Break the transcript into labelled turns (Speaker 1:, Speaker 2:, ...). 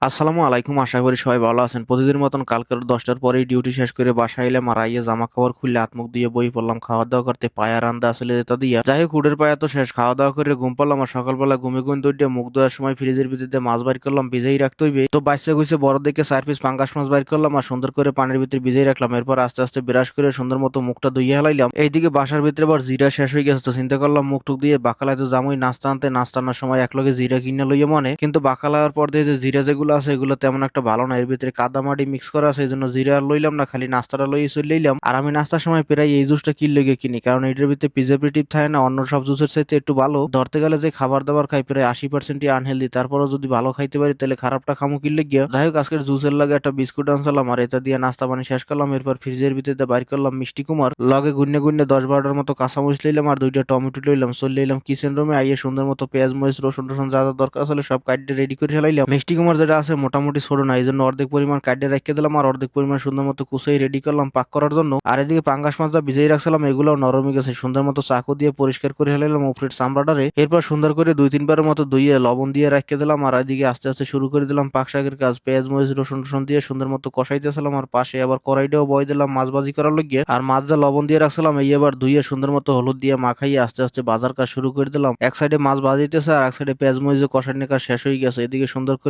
Speaker 1: আসসালামু আলাইকুম, আশা করি সবাই ভালো আছেন। প্রতিদিনের মতন কালকের 10টার পরেই ডিউটি শেষ করে বাসায় এলাম আর আইয়ে জামা কাপড় খুললে হাত মুখ দিয়ে বই পড়লাম খাওয়া দাওয়া করতে। পায়া রান্দা আসলে এটা দিয়া যাই হোক, উডের পায়া তো শেষ, খাওয়া দাওয়া করে ঘুম পারলাম আর সকালবেলা ঘুমে উঠে মুখ ধোয়ার সময় ফ্রিজের ভিতরে মাছ বাইর করলাম, ভিজেই রাখতে হইবে। তো বাচ্চা গুইছে বড় দেখে 4 পিস পাঙ্গাস মাছ বাইর করলাম আর সুন্দর করে পানির ভিতরে ভিজেই রাখলাম। এরপর আস্তে আস্তে ব্রাশ করে সুন্দর মতো মুখটা ধুইয়ে হেলাইলাম। এইদিকে বাসার ভিতরে আবার জিরা শেষ হয়ে গেছে, তো চিন্তা করলাম মুখ টুক দিয়ে বাকালায় তো জামুই নাস্তা আনতে, নাস্তা আনার সময় একলগে জিরা কিনে লইয়া মনে, কিন্তু বাকালার পর দিয়ে যে জিরা যেগুলো আছে এগুলো তেমন একটা ভালো না, এর ভিতরে কাদামাটি মিক্স করা আছে, এই জন্য জিরা আর লইলাম না, খালি নাস্তাটা লইয়ে চলে লইলাম। আর আমি নাস্তার সময় প্রায় এই জুসটা কি লেগে কিনি, কারণ এটার ভিতরে প্রিজারভেটিভ থাকে না, অন্য সব জুসের চাইতে একটু ভালো। ধরতে গেলে যে খাবার দাবার খাই প্রায় 80%ই আনহেলদি, তারপরও যদি ভালো খাইতে পারি তাহলে খারাপটা খামু কি লেগিয়া। যাই হোক, আজকের জুসের লাগে একটা বিস্কুট আনসালাম আর এটা দিয়ে নাস্তা পানি শেষ করলাম। এরপর ফ্রিজের ভিতরে বাইর করলাম মিষ্টি কুমার, লগে গুন্নে গুন্নে 10-12টার মতো কাঁচামরিচ লইলাম আর 2টা টমেটো লইলাম। চলে এলাম কিচেন রুমে, আইয়ে সুন্দর মতো পেঁয়াজ মরিচ রসুন টসুন যা যা দরকার আসলে সব কাটিয়ে রেডি করে ফেলাইলাম। মিষ্টি কুমার যেটা আছে মোটামুটি ছোট না, এই জন্য অর্ধেক পরিমাণ কাটিয়ে রেখে দিলাম আর অর্ধেক পরিমাণ সুন্দর মতো কুচাই রেডি করলাম পাক করার জন্য। আর এদিকে পাঙ্গাস মাছ যা ভিজিয়ে রাখছিলাম এগুলো নরম হয়ে গেছে, সুন্দর মতো চাকু দিয়ে পরিষ্কার করে ফেলাইলাম উপরের চামড়াটারে। এরপর সুন্দর করে 2-3 বারের মতো ধুইয়ে লবণ দিয়ে রেখে দিলাম আর এদিকে আস্তে আস্তে শুরু করে দিলাম পাক শাকের কাজ। পেঁয়াজ মরিচ রসুন টসুন দিয়ে সুন্দর মতো কষাইতেছিলাম আর পাশে আবার কড়াইটাও বয় দিলাম মাছ ভাজি করার লগে। আর মাছ যা লবণ দিয়ে রাখছিলাম এই এবার ধুইয়ে সুন্দর মতো হলুদ দিয়ে মাখাইয়ে আস্তে আস্তে বাজার কাজ শুরু করে দিলাম। এক সাইডে মাছ ভাজিতেছে আর এক সাইডে পেঁয়াজ মরিচ কষানোর কাজ শেষ হয়ে গেছে। এদিকে সুন্দর করে